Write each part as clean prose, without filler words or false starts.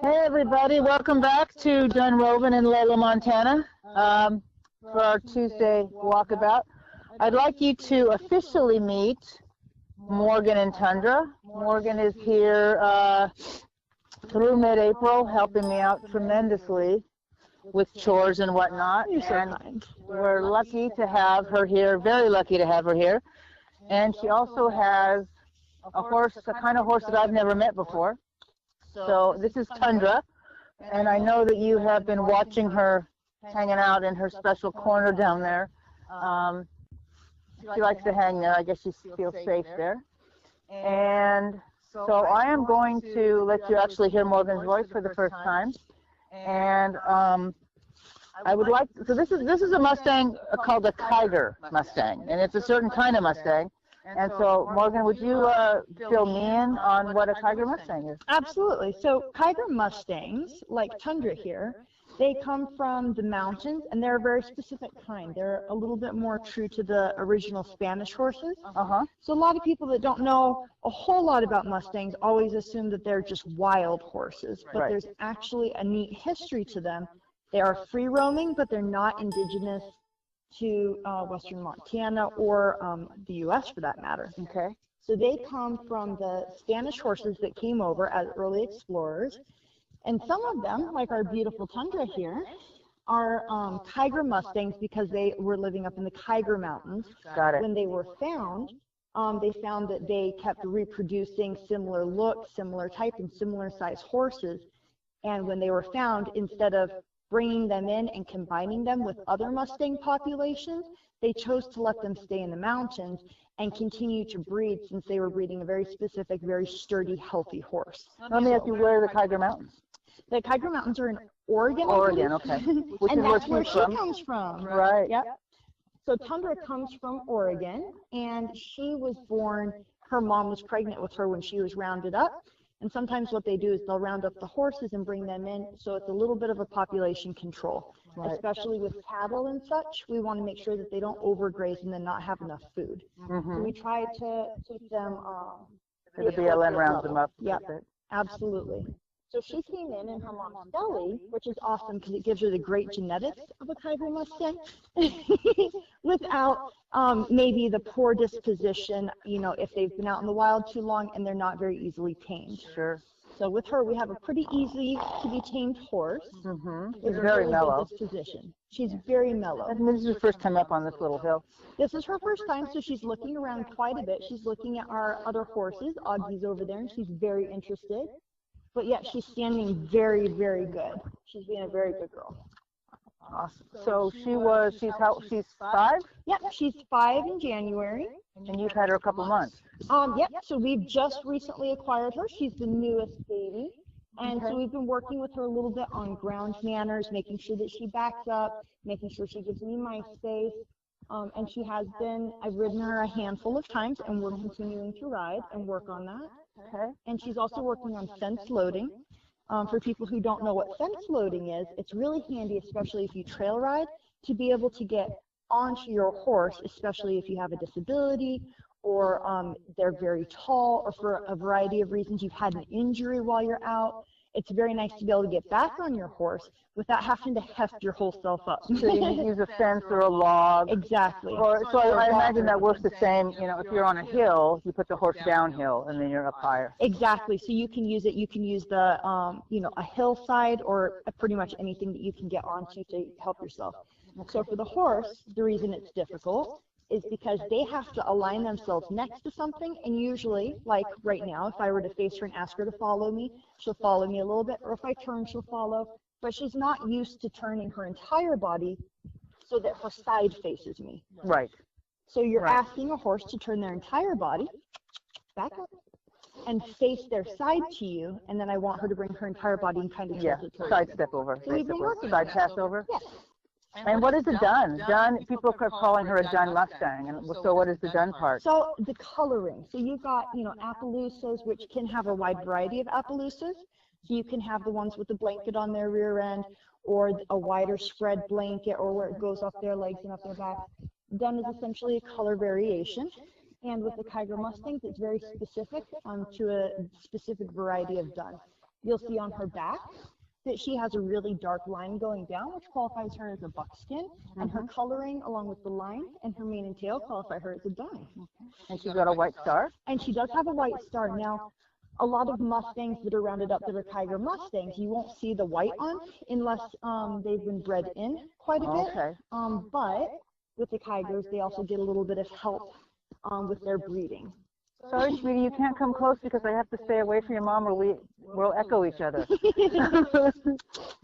Hey everybody, welcome back to Dunrovin in Lola, Montana for our Tuesday walkabout. I'd like you to officially meet Morgan and Tundra. Morgan is here through mid-April, helping me out tremendously with chores and whatnot. You're so and kind. we're lucky to have her here, very lucky to have her here. And she also has a horse, a kind of horse that I've never met before. So this is Tundra, and I know that you have been watching her hanging out in her special corner down there. She likes to hang there. I guess she feels safe there. And so I am going to let you actually hear Morgan's voice for the first time. And I would like, so this is a Mustang called a Kiger Mustang, and it's a certain kind of Mustang. And so, Morgan, would you fill me in on what a Kiger Mustang is? Absolutely. So Kiger Mustangs, like Tundra here, they come from the mountains, and they're a very specific kind. They're a little bit more true to the original Spanish horses. So a lot of people that don't know a whole lot about Mustangs always assume that they're just wild horses, but there's actually a neat history to them. They are free roaming, but they're not indigenous to western Montana or the U.S. for that matter. Okay. So they come from the Spanish horses that came over as early explorers, and some of them, like our beautiful Tundra here, are Kiger Mustangs because they were living up in the Kiger Mountains. Got it. When they were found, they found that they kept reproducing similar look, similar type, and similar size horses. And when they were found, instead of bringing them in and combining them with other Mustang populations, they chose to let them stay in the mountains and continue to breed, since they were breeding a very specific, very sturdy, healthy horse. Let me ask you, where are the Kiger Mountains? The Kiger Mountains are in Oregon. Oregon, okay. Which and is that's where she's she from. comes from. Right. Yep. So Tundra comes from Oregon, and she was born, her mom was pregnant with her when she was rounded up. And sometimes what they do is they'll round up the horses and bring them in, so it's a little bit of a population control. Especially with cattle and such, we want to make sure that they don't overgraze and then not have enough food. So we try to keep them. The BLM rounds them up. Yep, absolutely. So she came in her mom's belly, which is awesome because it gives her the great genetics of a Kiger Mustang, without maybe the poor disposition, if they've been out in the wild too long and they're not very easily tamed. Sure. So with her, we have a pretty easy to be tamed horse. She's very mellow. Disposition. She's very mellow. I mean, this is her first time up on this little hill. This is her first time, so she's looking around quite a bit. She's looking at our other horses. Augie's over there, and she's very interested. But yet she's standing very, very good. She's being a very good girl. Awesome. So she's 5? Yep, she's 5 in January. And you've had her a couple months. Yep, so we've just recently acquired her. She's the newest baby. And so we've been working with her a little bit on ground manners, making sure that she backs up, making sure she gives me my space. And she has been, I've ridden her a handful of times, and we're continuing to ride and work on that. Okay. And she's also working on fence loading. For people who don't know what fence loading is, it's really handy, especially if you trail ride, to be able to get onto your horse, especially if you have a disability or they're very tall, or for a variety of reasons you've had an injury while you're out. It's very nice to be able to get back on your horse without having to heft your whole self up. So you can use a fence or a log. Exactly. So I imagine that works the same, if you're on a hill, you put the horse downhill and then you're up higher. Exactly. So you can use it, you can use the, a hillside or pretty much anything that you can get onto to help yourself. So for the horse, the reason it's difficult is because they have to align themselves next to something, and usually, like right now, if I were to face her and ask her to follow me, she'll follow me a little bit, or if I turn, she'll follow, but she's not used to turning her entire body so that her side faces me. Right. So you're asking a horse to turn their entire body, back up, and face their side to you, and then I want her to bring her entire body and kind of tilt it towards side step over. So we've been working side pass over? Yes. And what is a dun? Dun, people are calling her a dun Mustang. And so what is the dun part? So the coloring. So you've got, Appaloosas, which can have a wide variety of Appaloosas. So you can have the ones with the blanket on their rear end, or a wider spread blanket, or where it goes off their legs and up their back. Dun is essentially a color variation. And with the Kiger Mustangs, it's very specific to a specific variety of dun. you'll see on her back that she has a really dark line going down, which qualifies her as a buckskin, and her coloring along with the line and her mane and tail qualify her as a dun. And she's got a white star? And she does have a white star. Now, a lot of Mustangs that are rounded up that are Tiger Mustangs, you won't see the white on unless they've been bred in quite a bit. Okay. But with the Tigers, they also get a little bit of help with their breeding. Sorry, sweetie, you can't come close because I have to stay away from your mom or we'll echo each other.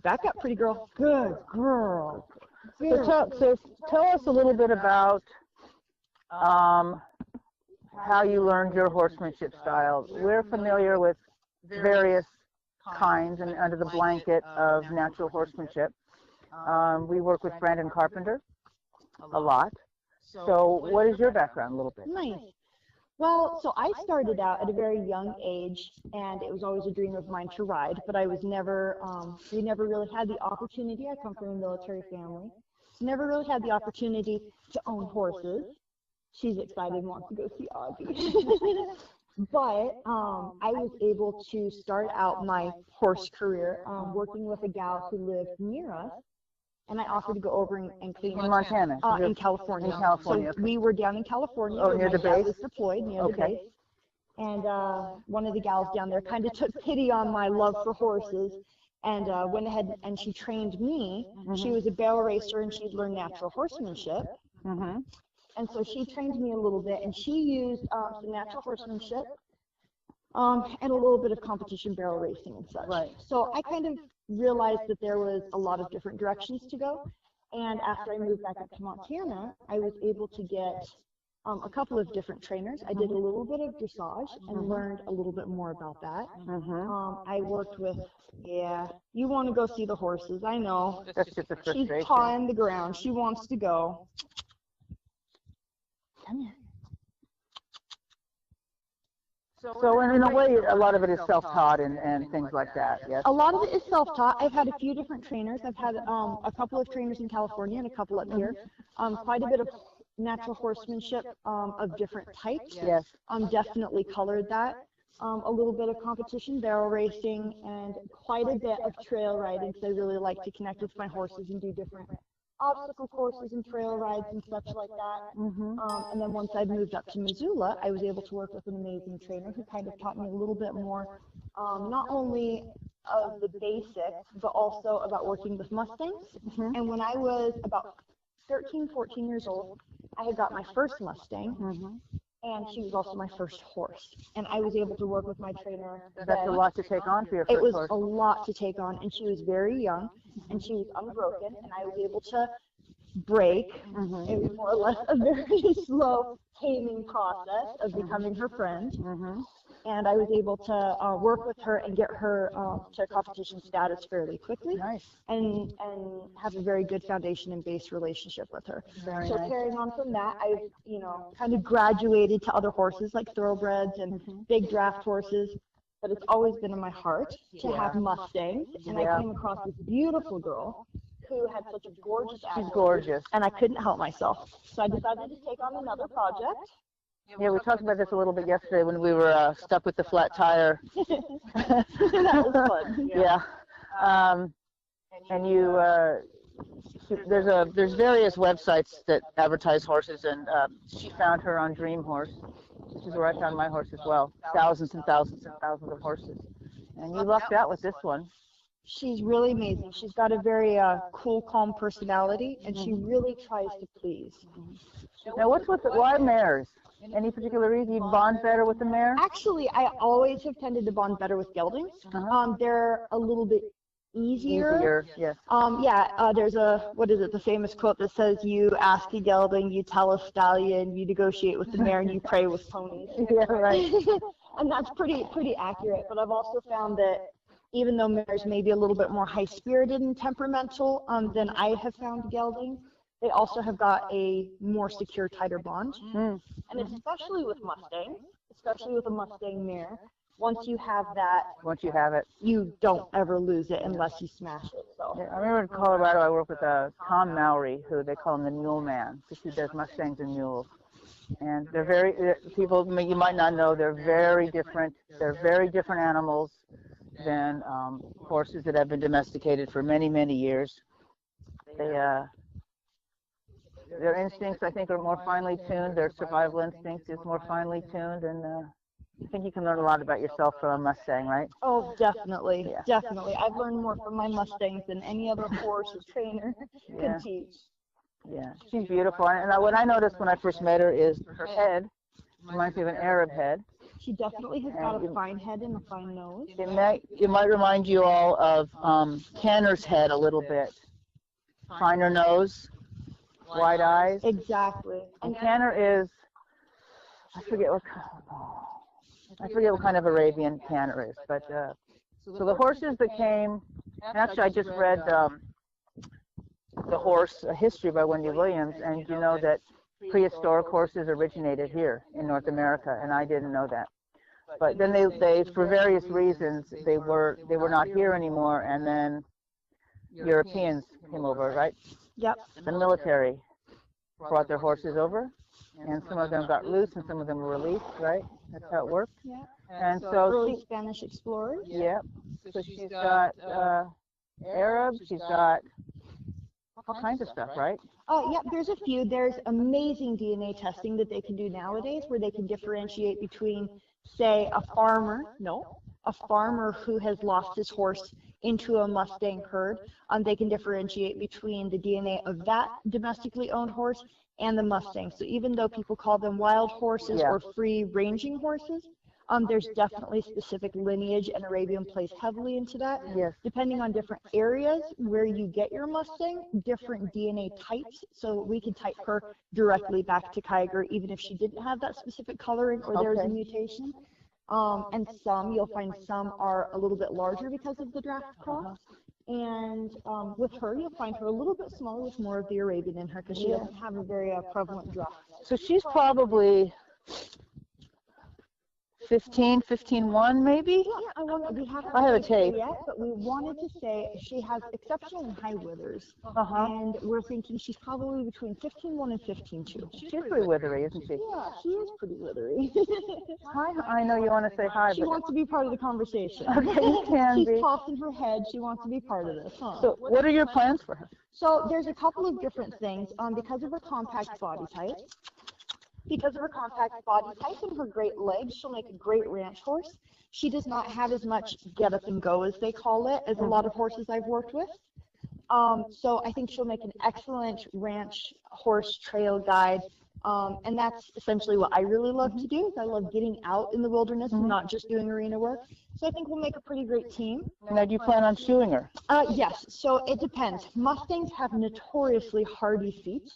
Back up, pretty girl. Good girl. So tell us a little bit about how you learned your horsemanship style. We're familiar with various kinds and under the blanket of natural horsemanship. We work with Brandon Carpenter a lot. So what is your background a little bit? Nice. Well, so I started out at a very young age, and it was always a dream of mine to ride, but I was never, we never really had the opportunity. I come from a military family, so never really had the opportunity to own horses. She's excited and wants to go see Augie. But I was able to start out my horse career working with a gal who lived near us, and I offered to go over and clean In Montana? in California. In California. So we were down in California. Oh, near the base? Was deployed near the base. And one of the gals down there kind of took pity on my love for horses and went ahead and she trained me. She was a barrel racer and she'd learned natural horsemanship. And so she trained me a little bit, and she used some natural horsemanship and a little bit of competition barrel racing and such. Right. So I kind of realized that there was a lot of different directions to go. And after I moved back up to Montana, I was able to get a couple of different trainers. I did a little bit of dressage and learned a little bit more about that. I worked with, you want to go see the horses, I know. That's just a She's frustration. pawing the ground. She wants to go. Come here. So in a way, a lot of it is self-taught and things like that, yes? A lot of it is self-taught. I've had a few different trainers. I've had a couple of trainers in California and a couple up here. Quite a bit of natural horsemanship of different types. Yes. Definitely colored that. A little bit of competition, barrel racing, and quite a bit of trail riding, because I really like to connect with my horses and do different obstacle courses and trail rides and such like that. And then once I moved up to Missoula, I was able to work with an amazing trainer who kind of taught me a little bit more, not only of the basics, but also about working with Mustangs. And when I was about 13, 14 years old, I had got my first Mustang, and she was also my first horse. And I was able to work with my trainer. That's a lot to take on for your first horse. It was horse. a lot to take on, and she was very young, and she was unbroken, and I was able to break. It was more or less a very slow taming process of becoming her friend. And I was able to work with her and get her to competition status fairly quickly. Nice. And have a very good foundation and base relationship with her. Very so nice. carrying on from that, I've kind of graduated to other horses like thoroughbreds and big draft horses. But it's always been in my heart to have Mustangs. And I came across this beautiful girl who had such a gorgeous attitude. She's gorgeous. And I couldn't help myself. So I decided to take on another project. Yeah, we talked about this a little bit yesterday when we were stuck with the flat tire. That was fun. Yeah. And you, there's various websites that advertise horses, and she found her on Dream Horse, which is where I found my horse as well. Thousands and thousands and thousands of horses. And you lucked out with this one. She's really amazing. She's got a very cool, calm personality, and she really tries to please. Now, why mares? Any particular reason you bond better with the mare? Actually, I always have tended to bond better with geldings. They're a little bit easier. Yes. There's the famous quote that says, you ask a gelding, you tell a stallion, you negotiate with the mare, and you pray with ponies. Yeah, right. And that's pretty accurate. But I've also found that even though mares may be a little bit more high-spirited and temperamental than I have found geldings, they also have got a more secure, tighter bond. And especially with Mustangs, especially with a Mustang mare, once you have it, you don't ever lose it unless you smash it. So. Yeah, I remember in Colorado, I worked with Tom Mowry, who they call him the Mule Man, because he does Mustangs and mules. And they're very, people you might not know, they're very different. They're very different animals. than horses that have been domesticated for many, many years. Their instincts, I think, are more finely tuned. Their survival instinct is more finely tuned, and I think you can learn a lot about yourself from a Mustang, right? Oh, definitely, Yeah. definitely. I've learned more from my Mustangs than any other horse or trainer Yeah. could teach. Yeah, she's beautiful. And what I noticed when I first met her is her head reminds me of an Arab head. She definitely has got a fine head and a fine nose. It might remind you all of Tanner's head a little bit. Finer nose, wide eyes. Exactly. And Tanner is, I forget what kind of Arabian Tanner is. But so the horses that came, actually I just read The Horse, A History by Wendy Williams, and you know that prehistoric horses originated here in North America, and I didn't know that. But then they for various reasons, they were not here anymore, and then Europeans came over, right? Yep. The military brought their horses over, and some of them got loose, and some of them were released, right? That's how it worked. Yeah. And so Early Spanish explorers. yeah. So she's got Arab, she's got all kinds of stuff, right? Oh, yeah, there's a few. There's amazing DNA testing that they can do nowadays where they can differentiate between, say, a farmer who has lost his horse into a Mustang herd. They can differentiate between the DNA of that domestically owned horse and the Mustang. So even though people call them wild horses or free-ranging horses, there's definitely specific lineage, and Arabian plays heavily into that. Yes. Depending on different areas where you get your Mustang, different DNA types. So we could type her directly back to Kiger, even if she didn't have that specific coloring or there's a mutation. And you'll find some are a little bit larger because of the draft cross. And with her, you'll find her a little bit smaller with more of the Arabian in her because she doesn't have a very prevalent draft. So she's probably 15-1 maybe? Yeah, we haven't I have a tape. yet, but we wanted to say she has exceptionally high withers. And we're thinking she's probably between 15-1 and 15-2. She's pretty withery, isn't she? Yeah, she is pretty withery. Hi, I know you want to say hi, She but wants to be part of the conversation. okay, you can She's be. tossing her head. She wants to be part of this, huh? So what are your plans for her? So there's a couple of different things. Because of her compact body type, and her great legs, she'll make a great ranch horse. She does not have as much get up and go, as they call it, as a lot of horses I've worked with. So I think she'll make an excellent ranch horse trail guide. And that's essentially what I really love to do. Is I love getting out in the wilderness and not just doing arena work. So I think we'll make a pretty great team. Now, do you plan on shoeing her? Yes, so it depends. Mustangs have notoriously hardy feet.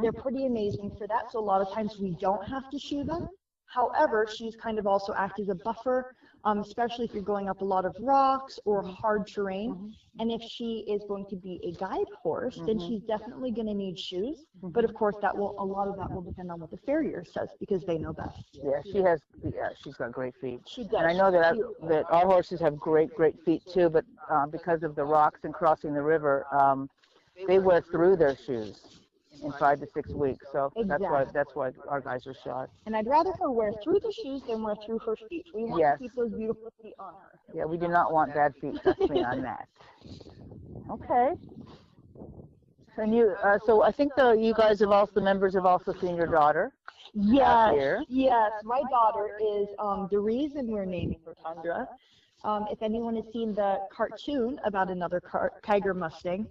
They're pretty amazing for that, so a lot of times we don't have to shoe them. However, she's kind of also act as a buffer, especially if you're going up a lot of rocks or hard terrain. And if she is going to be a guide horse, then she's definitely going to need shoes. But of course, a lot of that will depend on what the farrier says, because they know best. Yeah, she's got great feet. She does. And I know that our horses have great feet too, but because of the rocks and crossing the river, they wear through their shoes in 5 to 6 weeks. So that's why our guys are shod. And I'd rather her wear through the shoes than wear through her feet. We want to keep those beautiful feet on her. Yeah, we do not want bad feet. Trust me on that. Okay. And so I think you guys the members have also seen your daughter. Yes, my daughter is the reason we're naming her Tundra. If anyone has seen the cartoon about another Kiger Mustang,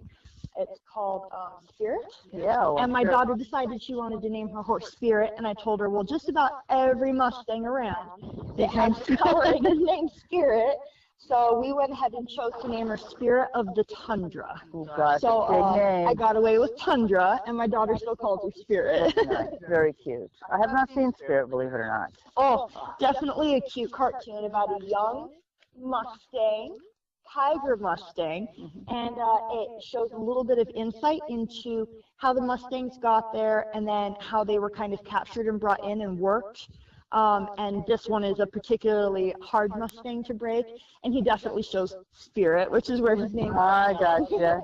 it's called Spirit. Yeah. Well, and my daughter decided she wanted to name her horse Spirit, and I told her, well, just about every Mustang around that has coloring is named Spirit. So we went ahead and chose to name her Spirit of the Tundra. Oh, gosh, so good name. I got away with Tundra, and my daughter still calls her Spirit. Nice. Very cute. I have not seen Spirit, believe it or not. Oh, definitely a cute cartoon about a young Mustang, Kiger Mustang, and it shows a little bit of insight into how the Mustangs got there and then how they were kind of captured and brought in and worked. And this one is a particularly hard Mustang to break, and he definitely shows Spirit, which is where his name I gotcha.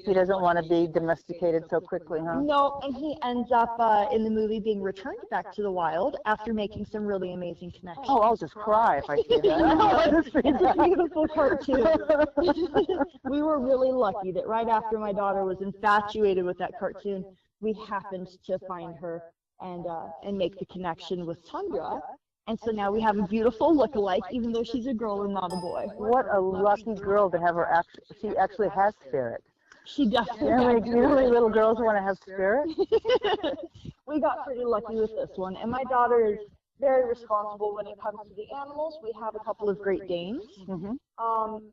He doesn't want to be domesticated so quickly, huh? No, and he ends up in the movie being returned back to the wild after making some really amazing connections. Oh, I'll just cry if I see that. It's a beautiful cartoon. We were really lucky that right after my daughter was infatuated with that cartoon, we happened to find her and make the connection with Tundra. And so now we have a beautiful look-alike, even though she's a girl and not a boy. What a lucky girl to have her. She actually has spirit. She definitely You know how many little girls want to have spirit? We got pretty lucky with this one. And my daughter is very responsible when it comes to the animals. We have a couple of Great Danes. Mm-hmm.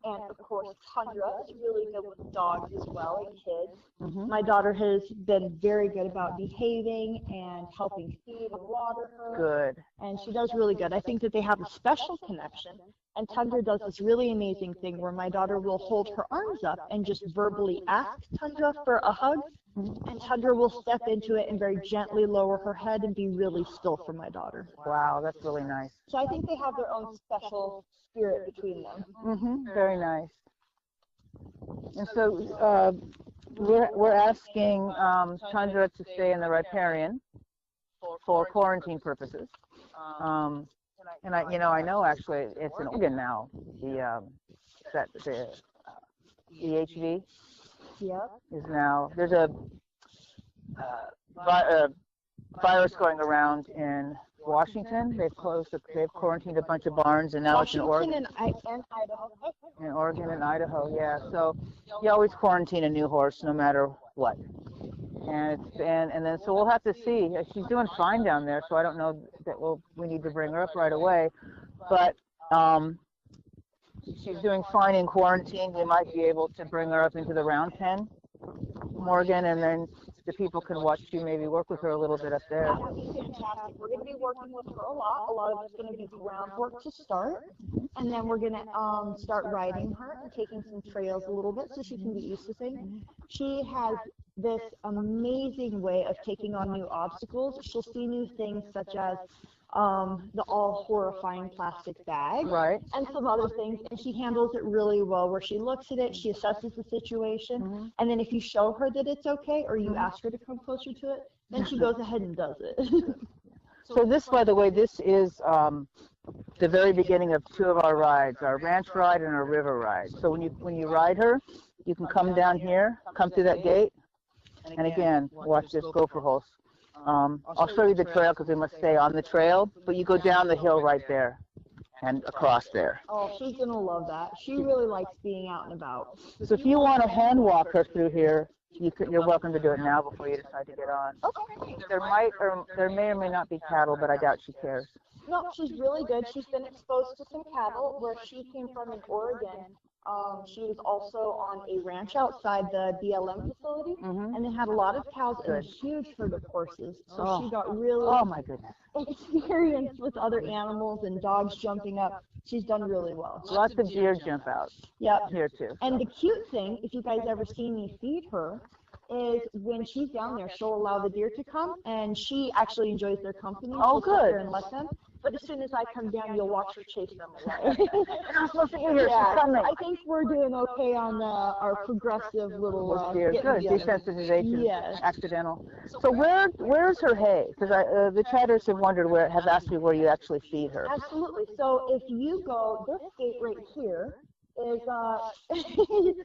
And of course, Tundra is really good with dogs as well and kids. Mm-hmm. My daughter has been very good about behaving and helping feed and water her. Good. And she does really good. I think that they have a special connection. And Tundra does this really amazing thing where my daughter will hold her arms up and just verbally ask Tundra for a hug. And Tundra will step into it and very gently lower her head and be really still for my daughter. Wow, that's really nice. So I think they have their own special spirit between them. Mm-hmm. Very nice. And so we're asking Tundra to stay in the riparian for quarantine purposes. And I know actually it's an organ now. The EHV. Yep. Is now, there's a virus going around in Washington. They've quarantined a bunch of barns, and now it's in Oregon. And Idaho. In Oregon and Idaho, yeah. So you always quarantine a new horse, no matter what. And then so we'll have to see. She's doing fine down there, so I don't know that we need to bring her up right away. But she's doing fine in quarantine. We might be able to bring her up into the round pen, Morgan, and then the people can watch you maybe work with her a little bit up there. That would be fantastic. We're going to be working with her a lot. A lot of it's going to be groundwork to start. And then we're going to start riding her and taking some trails a little bit so she can get used to things. She has this amazing way of taking on new obstacles. She'll see new things such as the all horrifying plastic bag, right, and some other things, and she handles it really well where she looks at it, she assesses the situation, and then if you show her that it's okay or you ask her to come closer to it, then she goes ahead and does it. So this, by the way, this is the very beginning of two of our rides, our ranch ride and our river ride. So when you ride her, you can come down here, come through that gate, and again, watch this gopher horse. I'll show you the trail because we must stay on the trail, but you go down the hill right there and across there. Oh, she's going to love that. She really likes being out and about. So if you want to hand walk her through here, you're welcome to do it now before you decide to get on. Okay. There may or may not be cattle, but I doubt she cares. No, she's really good. She's been exposed to some cattle where she came from in Oregon. She was also on a ranch outside the BLM facility, and they had a lot of cows and a huge herd of horses. So she got really my goodness, experience with other animals and dogs jumping up. She's done really well. Lots of deer jump out. Yep. Here too. And the cute thing, if you guys ever see me feed her, is when she's down there, she'll allow the deer to come, and she actually enjoys their company. Oh, she'll sit good. there and let them. But as soon as I come down, you'll watch her chase them away. I'm supposed to hear her. Yeah, She's coming. I think we're doing okay on our progressive little Deer. Good. Desensitization. Yes. Accidental. So where's her hay? Because the chatters have asked me where you actually feed her. Absolutely. So if you go, this gate right here is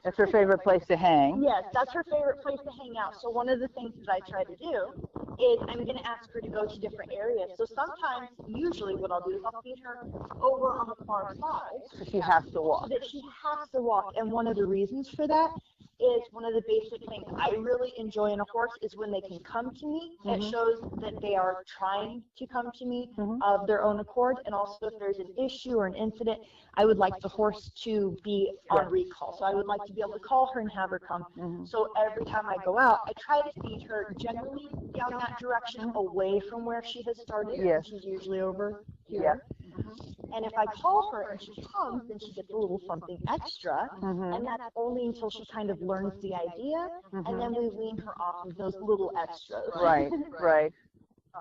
That's her favorite place to hang. Yes, that's her favorite place to hang out. So one of the things that I try to do is I'm going to ask her to go to different areas. So sometimes, usually what I'll do is I'll feed her over on the far side. So she has to walk. So that she has to walk. And one of the reasons for that is one of the basic things I really enjoy in a horse is when they can come to me. It shows that they are trying to come to me of their own accord. And also if there's an issue or an incident, I would like the horse to be on recall. So I would like to be able to call her and have her come. So every time I go out, I try to feed her generally down that direction away from where she has started. Yes. She's usually over here. Yeah. And if I call her and she comes, then she gets a little something extra. And that's only until she kind of learns the idea. And then we wean her off of those little extras. Right, right.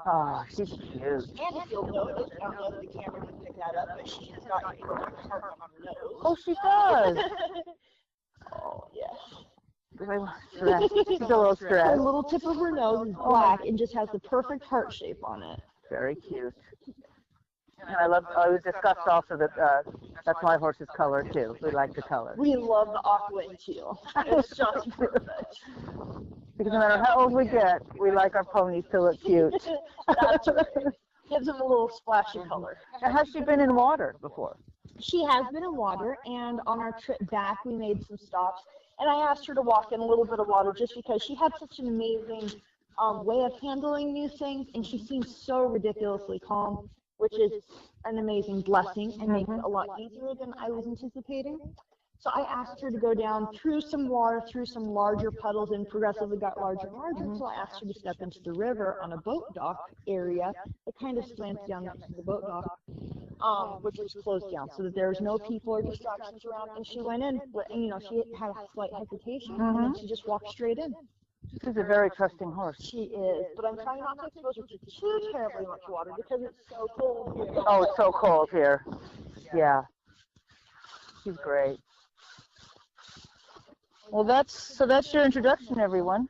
Oh, she's cute. And if you'll notice, I don't know if the camera can pick that up, but she has got a heart on her nose. Oh, she does. Oh, yes. She's a little Her stressed. little tip of her nose is black and just has the perfect heart shape on it. Very cute. And we discussed also that that's my horse's color too. We like the color. We love the aqua and teal. It's just perfect. Because no matter how old we get, we like our ponies to look cute. That's right. Gives them a little splash of color. Now, has she been in water before? She has been in water, and on our trip back, we made some stops. And I asked her to walk in a little bit of water just because she had such an amazing way of handling new things, and she seems so ridiculously calm, which is an amazing blessing and makes it a lot easier than I was anticipating. So I asked her to go down through some water, through some larger puddles, and progressively got larger and larger. So I asked her to step into the river on a boat dock area that kind of slants down next to the boat dock, which was closed down so that there was no people or distractions around. And she went in, and she had a slight hesitation, and then she just walked straight in. She's a very trusting horse. She is, but I'm trying not to expose her to too terribly much water because it's so cold here. Oh, it's so cold here. Yeah. She's great. Well, that's your introduction, everyone.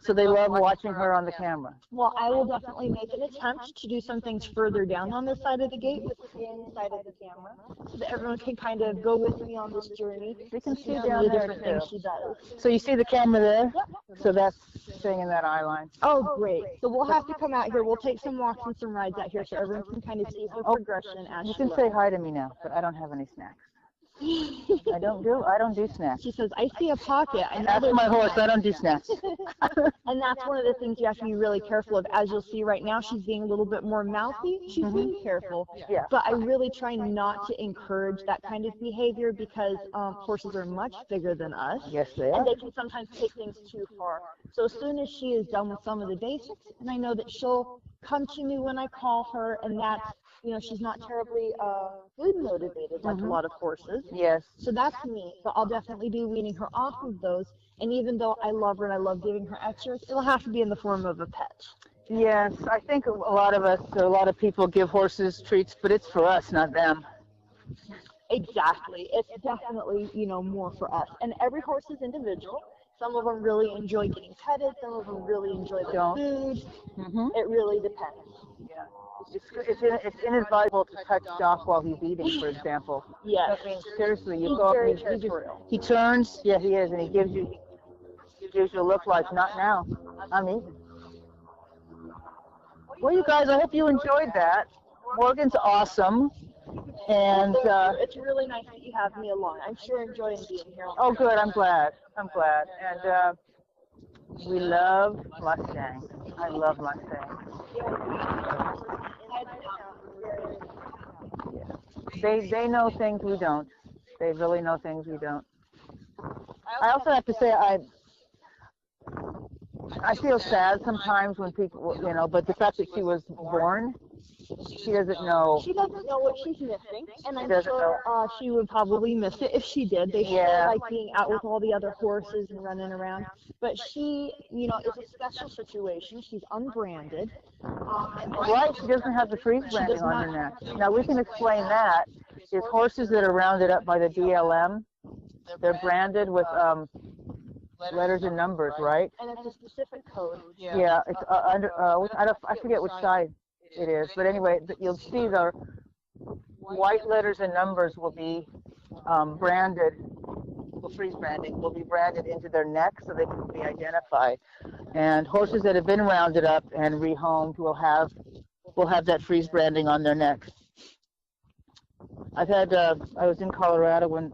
So they love watching her on the camera. Well, I will definitely make an attempt to do some things further down on this side of the gate with the inside of the camera, so that everyone can kind of go with me on this journey. We can see some down of the there different too. things she does. So you see the camera there? So that's staying in that eye line. Oh, great. So we'll have to come out here. We'll take some walks and some rides out here so everyone can kind of see her progression as You she can goes. say hi to me now, but I don't have any snacks. I don't do snacks. She says, I see a pocket. I know That's there's my a horse. snack." I don't do snacks. And that's one of the things you have to be really careful of. As you'll see right now, she's being a little bit more mouthy. She's being careful. Yeah. But I really try not to encourage that kind of behavior because horses are much bigger than us. Yes, they are. And they can sometimes take things too far. So as soon as she is done with some of the basics, and I know that she'll come to me when I call her, and that's, she's not terribly food motivated like a lot of horses. Yes. So that's me. So I'll definitely be weaning her off of those. And even though I love her and I love giving her extras, it'll have to be in the form of a pet. Yes, I think a lot of people give horses treats, but it's for us, not them. Exactly. It's definitely, more for us. And every horse is individual. Some of them really enjoy getting petted. Some of them really enjoy the food. It really depends. Yeah. It's inadvisable to touch Doc while he's eating, for example. Yes. I mean, seriously, you He's go up very and territorial. he turns, yeah, he is, and he gives you a look like, not now, I'm eating. Well, you guys, I hope you enjoyed that. Morgan's awesome, and It's really nice that you have me along. I'm sure enjoying being here. oh, good, I'm glad, and we love Mustangs. I love Mustangs. They know things we don't. They really know things we don't. I also have to say I feel sad sometimes when people, but the fact that she was born, she doesn't know. She doesn't know what she's missing, and I'm Doesn't sure she would probably miss it if she did. They Yeah. still like being out with all the other horses and running around. But she, it's a special situation. She's unbranded. Right, she doesn't have the freeze branding on her neck. Now we can explain that. Is horses that are rounded up by the DLM, they're branded with letters and numbers, right? And it's a specific code. Yeah, it's under. I forget which side it is, but anyway, you'll see the white letters and numbers will be branded. The freeze branding will be branded into their neck so they can be identified. And horses that have been rounded up and rehomed will have that freeze branding on their neck. I was in Colorado when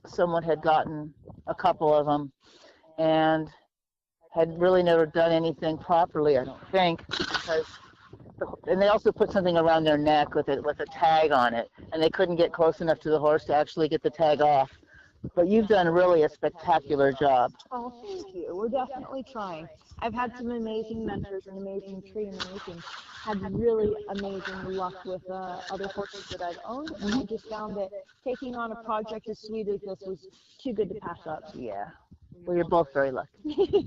someone had gotten a couple of them and had really never done anything properly, I don't think, and they also put something around their neck with a tag on it, and they couldn't get close enough to the horse to actually get the tag off. But you've done really a spectacular job. Oh, thank you. We're definitely trying. I've had some amazing mentors and amazing trainers and had really amazing luck with other horses that I've owned. And I just found that taking on a project as sweet as this was too good to pass up. Yeah. Well, you're both very lucky.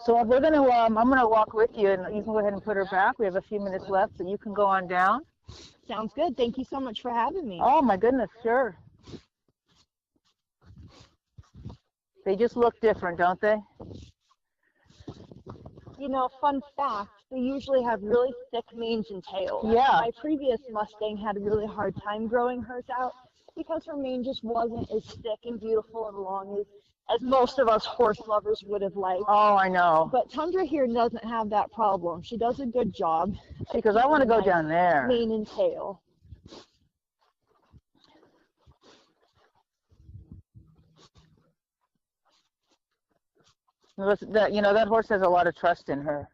So I'm gonna walk with you, and you can go ahead and put her back. We have a few minutes left, so you can go on down. Sounds good. Thank you so much for having me. Oh my goodness, sure. They just look different, don't they? You know, fun fact, they usually have really thick manes and tails. Yeah. My previous Mustang had a really hard time growing hers out because her mane just wasn't as thick and beautiful and long as most of us horse lovers would have liked. Oh, I know. But Tundra here doesn't have that problem. She does a good job. Because I want to go down there. Mane and tail. That, you know, that horse has a lot of trust in her.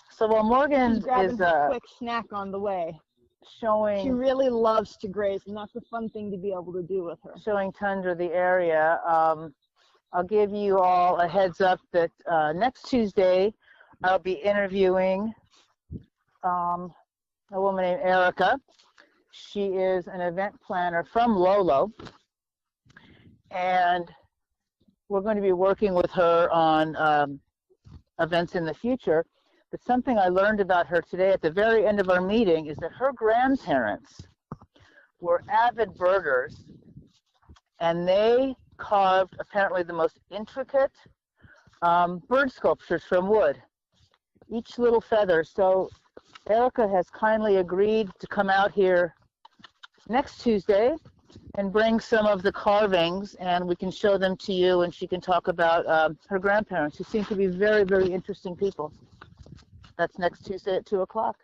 So while Morgan She's grabbing is a quick snack on the way. Showing, she really loves to graze, and that's a fun thing to be able to do with her. Showing Tundra the area. I'll give you all a heads up that next Tuesday I'll be interviewing a woman named Erica. She is an event planner from Lolo, and we're going to be working with her on events in the future. But something I learned about her today at the very end of our meeting is that her grandparents were avid birders, and they carved apparently the most intricate bird sculptures from wood, each little feather. So Erica has kindly agreed to come out here next Tuesday and bring some of the carvings, and we can show them to you, and she can talk about her grandparents, who seem to be very, very interesting people. That's next Tuesday at 2 o'clock.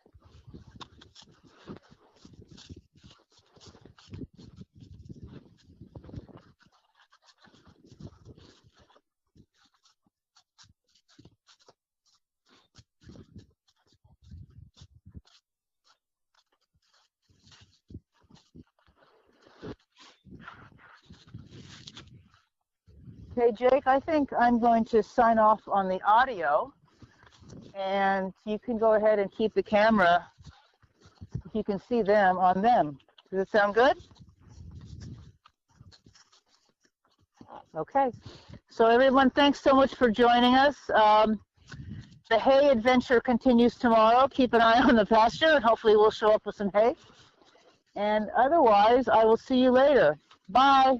Okay, Jake, I think I'm going to sign off on the audio, and you can go ahead and keep the camera, if you can see them, on them. Does it sound good? Okay. So everyone, thanks so much for joining us. The hay adventure continues tomorrow. Keep an eye on the pasture, and hopefully we'll show up with some hay. And otherwise, I will see you later. Bye.